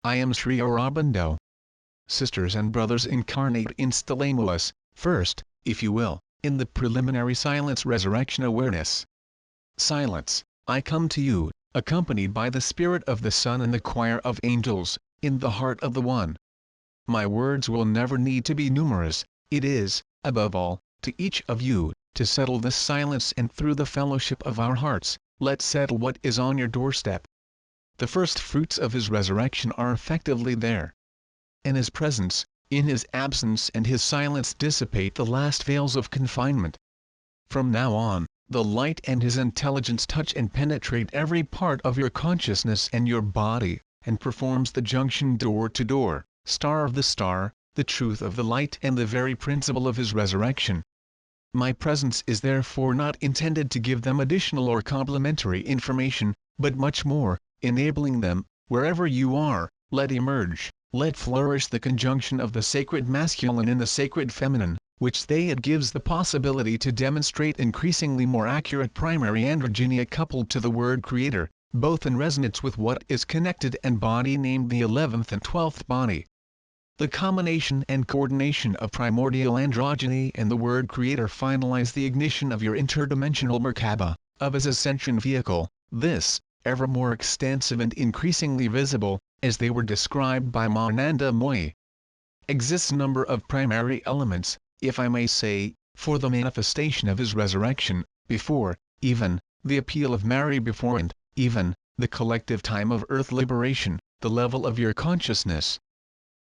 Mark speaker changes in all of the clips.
Speaker 1: I am Sri Aurobindo. Sisters and brothers incarnate installamo us, first, if you will, in the preliminary silence resurrection awareness. Silence, I come to you, accompanied by the Spirit of the Son and the choir of angels, in the heart of the One. My words will never need to be numerous, it is, above all, to each of you, to settle this silence, and through the fellowship of our hearts, let's settle what is on your doorstep. The first fruits of his resurrection are effectively there. In his presence, in his absence and his silence dissipate the last veils of confinement. From now on, the light and his intelligence touch and penetrate every part of your consciousness and your body, and performs the junction door to door, star of the star, the truth of the light and the very principle of his resurrection. My presence is therefore not intended to give them additional or complementary information, but much more, enabling them, wherever you are, let emerge, let flourish the conjunction of the sacred masculine and the sacred feminine, which it gives the possibility to demonstrate increasingly more accurate primary androgynia coupled to the word creator, both in resonance with what is connected and body named the 11th and 12th body. The combination and coordination of primordial androgyny and the word creator finalize the ignition of your interdimensional Merkaba, of his ascension vehicle, this, ever more extensive and increasingly visible, as they were described by Mananda Moy. Exists number of primary elements, if I may say, for the manifestation of his resurrection, before, even, the appeal of Mary before and, even, the collective time of earth liberation, the level of your consciousness.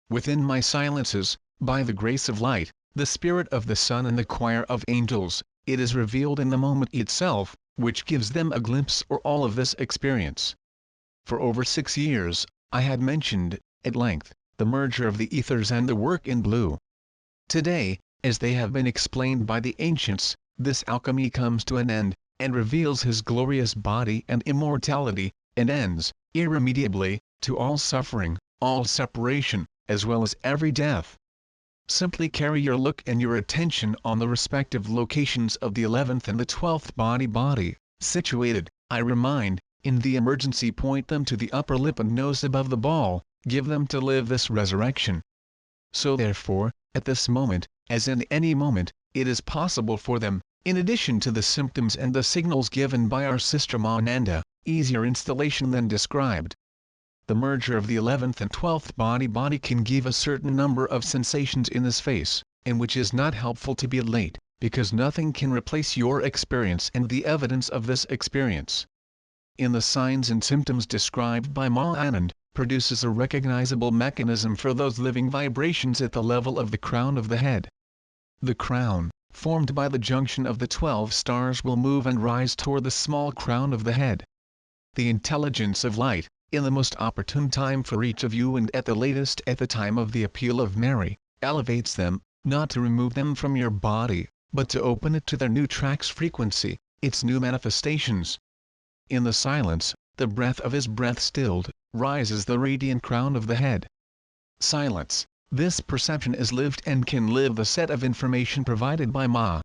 Speaker 1: Within my silences, by the grace of light, the Spirit of the Son and the choir of angels, it is revealed in the moment itself, which gives them a glimpse or all of this experience. For over 6 years, I had mentioned, at length, the merger of the ethers and the work in blue. Today, as they have been explained by the ancients, this alchemy comes to an end, and reveals his glorious body and immortality, and ends, irremediably, to all suffering, all separation, as well as every death. Simply carry your look and your attention on the respective locations of the 11th and the 12th body, situated, I remind, in the emergency. Point them to the upper lip and nose above the ball, give them to live this resurrection. So therefore, at this moment, as in any moment, it is possible for them, in addition to the symptoms and the signals given by our sister Mananda, easier installation than described. The merger of the 11th and 12th body can give a certain number of sensations in this face, and which is not helpful to be late, because nothing can replace your experience and the evidence of this experience. In the signs and symptoms described by Ma Anand, produces a recognizable mechanism for those living vibrations at the level of the crown of the head. The crown, formed by the junction of the 12 stars, will move and rise toward the small crown of the head. The intelligence of light, in the most opportune time for each of you and at the latest at the time of the appeal of Mary, elevates them, not to remove them from your body, but to open it to their new track's frequency, its new manifestations. In the silence, the breath of his breath stilled, rises the radiant crown of the head. Silence, this perception is lived and can live the set of information provided by Ma.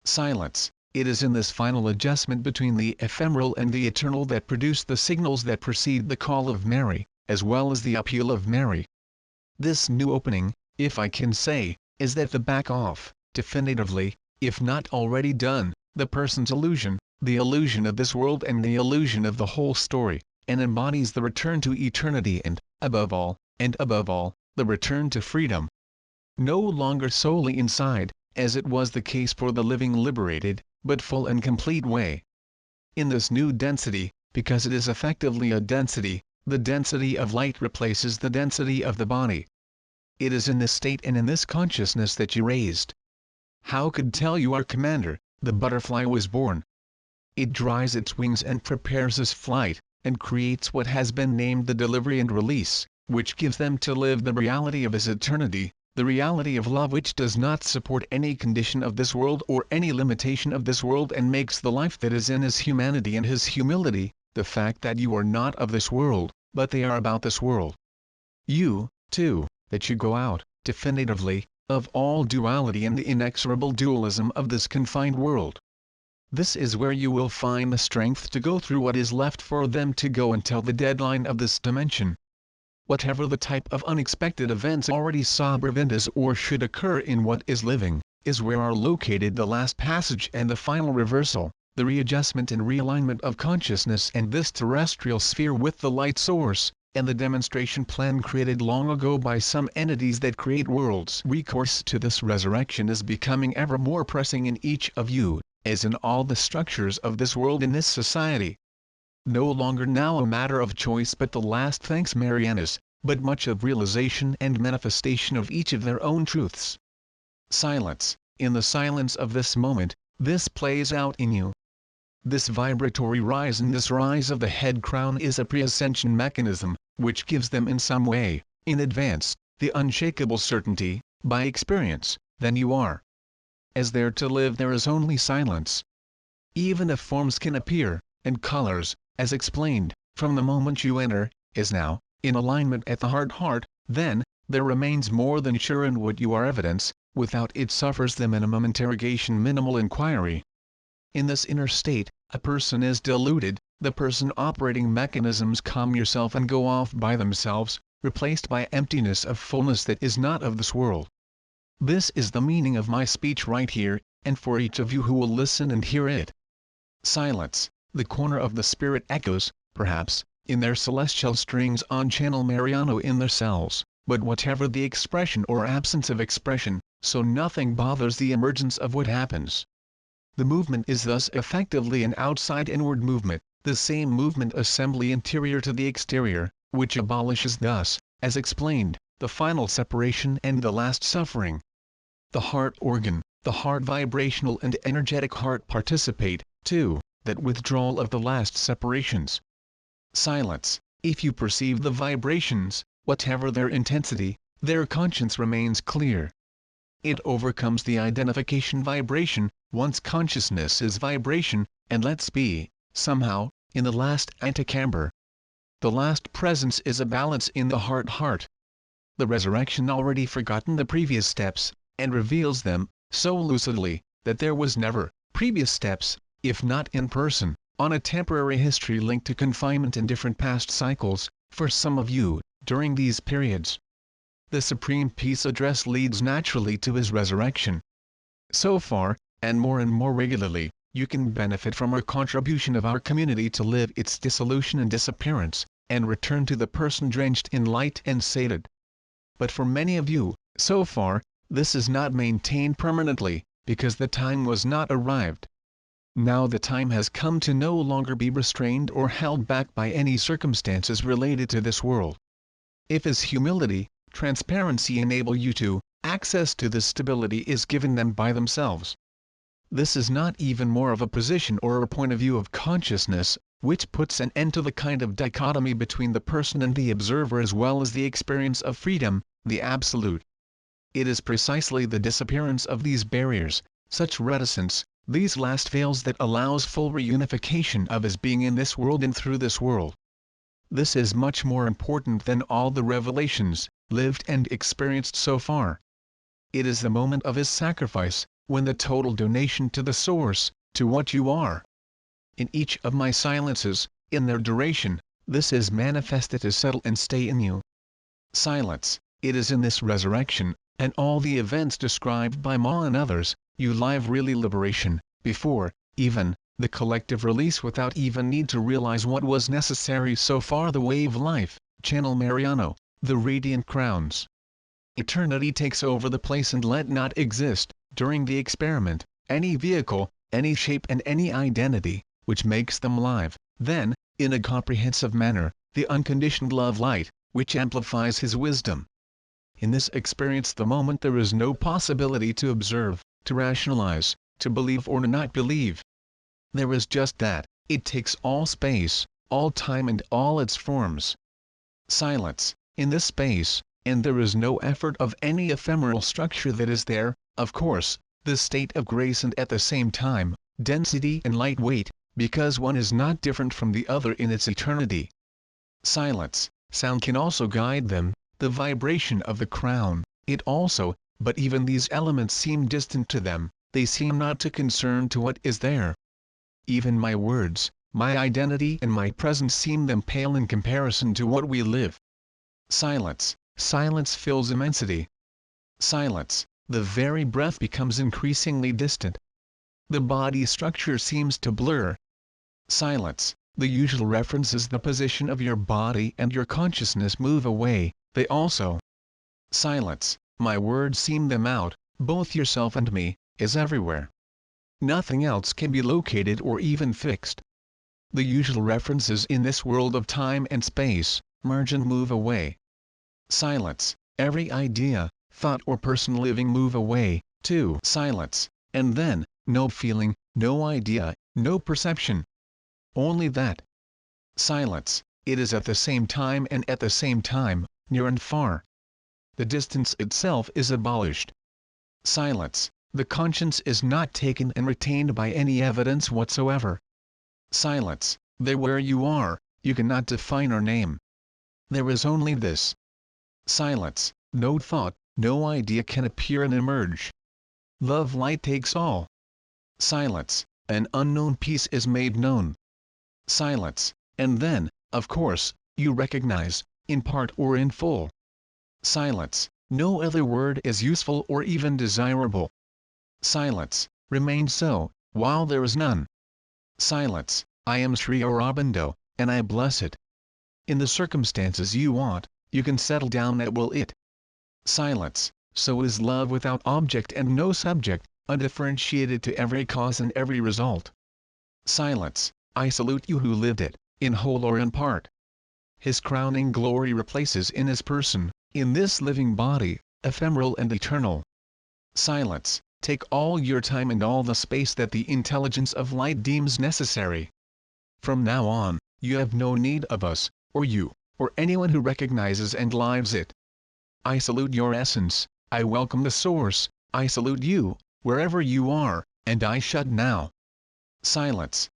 Speaker 1: Silence, it is in this final adjustment between the ephemeral and the eternal that produce the signals that precede the call of Mary, as well as the appeal of Mary. This new opening, if I can say, is that the back off, definitively, if not already done, the person's illusion, the illusion of this world and the illusion of the whole story, and embodies the return to eternity and, above all, the return to freedom. No longer solely inside, as it was the case for the living liberated, but full and complete way. In this new density, because it is effectively a density, the density of light replaces the density of the body. It is in this state and in this consciousness that you raised. How could tell you our commander, the butterfly was born. It dries its wings and prepares its flight, and creates what has been named the delivery and release, which gives them to live the reality of his eternity, the reality of love which does not support any condition of this world or any limitation of this world, and makes the life that is in his humanity and his humility, the fact that you are not of this world, but they are about this world. You, too, that you go out, definitively, of all duality and the inexorable dualism of this confined world. This is where you will find the strength to go through what is left for them to go until the deadline of this dimension. whatever the type of unexpected events already sobrevent or should occur in what is living, is where are located the last passage and the final reversal, the readjustment and realignment of consciousness and this terrestrial sphere with the light source, and the demonstration plan created long ago by some entities that create worlds. Recourse to this resurrection is becoming ever more pressing in each of you, as in all the structures of this world in this society. No longer now a matter of choice but the last thanks Marianas, but much of realization and manifestation of each of their own truths. Silence. In the silence of this moment, this plays out in you. This vibratory rise and this rise of the head crown is a pre-ascension mechanism, which gives them in some way, in advance, the unshakable certainty, by experience, then you are. As there to live there is only silence. Even if forms can appear, and colors, as explained, from the moment you enter, is now, in alignment at the heart, then, there remains more than sure in what you are evidence, without it suffers the minimum interrogation minimal inquiry. In this inner state, a person is deluded, the person operating mechanisms come yourself and go off by themselves, replaced by emptiness of fullness that is not of this world. This is the meaning of my speech right here, and for each of you who will listen and hear it. Silence, the corner of the spirit echoes, perhaps, in their celestial strings on channel Mariano in their cells, but whatever the expression or absence of expression, so nothing bothers the emergence of what happens. The movement is thus effectively an outside-inward movement, the same movement assembly interior to the exterior, which abolishes thus, as explained, the final separation and the last suffering. The heart organ, the heart vibrational and energetic heart participate, too, that withdrawal of the last separations. Silence. If you perceive the vibrations, whatever their intensity, their conscience remains clear. It overcomes the identification vibration, once consciousness is vibration, and let's be, somehow, in the last antechamber. The last presence is a balance in the heart. The resurrection already forgotten the previous steps, and reveals them, so lucidly, that there was never, previous steps, if not in person, on a temporary history linked to confinement in different past cycles, for some of you, during these periods. The Supreme Peace Address leads naturally to his resurrection. So far, and more regularly, you can benefit from our contribution of our community to live its dissolution and disappearance, and return to the person drenched in light and sated. But for many of you, so far, this is not maintained permanently, because the time was not arrived. Now the time has come to no longer be restrained or held back by any circumstances related to this world. If his humility, transparency enable you to, access to this stability is given them by themselves. This is not even more of a position or a point of view of consciousness, which puts an end to the kind of dichotomy between the person and the observer as well as the experience of freedom, the absolute. It is precisely the disappearance of these barriers, such reticence, these last veils that allows full reunification of his being in this world and through this world. This is much more important than all the revelations, lived and experienced so far. It is the moment of his sacrifice, when the total donation to the source, to what you are. In each of my silences, in their duration, this is manifested to settle and stay in you. Silence, it is in this resurrection, and all the events described by Ma and others, you live really liberation, before, even, the collective release without even need to realize what was necessary so far the wave life, channel Mariano, the radiant crowns. Eternity takes over the place and let not exist, during the experiment, any vehicle, any shape and any identity, which makes them live, then, in a comprehensive manner, the unconditioned love light, which amplifies his wisdom. In this experience the moment there is no possibility to observe, to rationalize, to believe or to not believe. There is just that, it takes all space, all time and all its forms. Silence, in this space, and there is no effort of any ephemeral structure that is there, of course, the state of grace and at the same time, density and light weight, because one is not different from the other in its eternity. Silence, sound can also guide them, the vibration of the crown, it also, but even these elements seem distant to them, they seem not to concern to what is there. Even my words, my identity and my presence seem them pale in comparison to what we live. Silence. Silence fills immensity. Silence. The very breath becomes increasingly distant. The body structure seems to blur. Silence. The usual references, the position of your body and your consciousness move away, they also. Silence. My words seem them out, both yourself and me, is everywhere. Nothing else can be located or even fixed. The usual references in this world of time and space, merge and move away. Silence. Every idea, thought or person living move away, too. Silence. And then, no feeling, no idea, no perception. Only that. Silence. It is at the same time and at the same time, near and far. The distance itself is abolished. Silence. The conscience is not taken and retained by any evidence whatsoever. Silence. There where you are, you cannot define or name. There is only this. Silence. No thought, no idea can appear and emerge. Love light takes all. Silence. An unknown peace is made known. Silence. And then, of course, you recognize, in part or in full. Silence. No other word is useful or even desirable. Silence. Remain so, while there is none. Silence. I am Sri Aurobindo, and I bless it. In the circumstances you want, you can settle down at will it. Silence. So is love without object and no subject, undifferentiated to every cause and every result. Silence. I salute you who lived it, in whole or in part. His crowning glory replaces in his person, in this living body, ephemeral and eternal. Silence. Take all your time and all the space that the intelligence of light deems necessary. From now on, you have no need of us, or you, or anyone who recognizes and lives it. I salute your essence, I welcome the source, I salute you, wherever you are, and I shut now. Silence.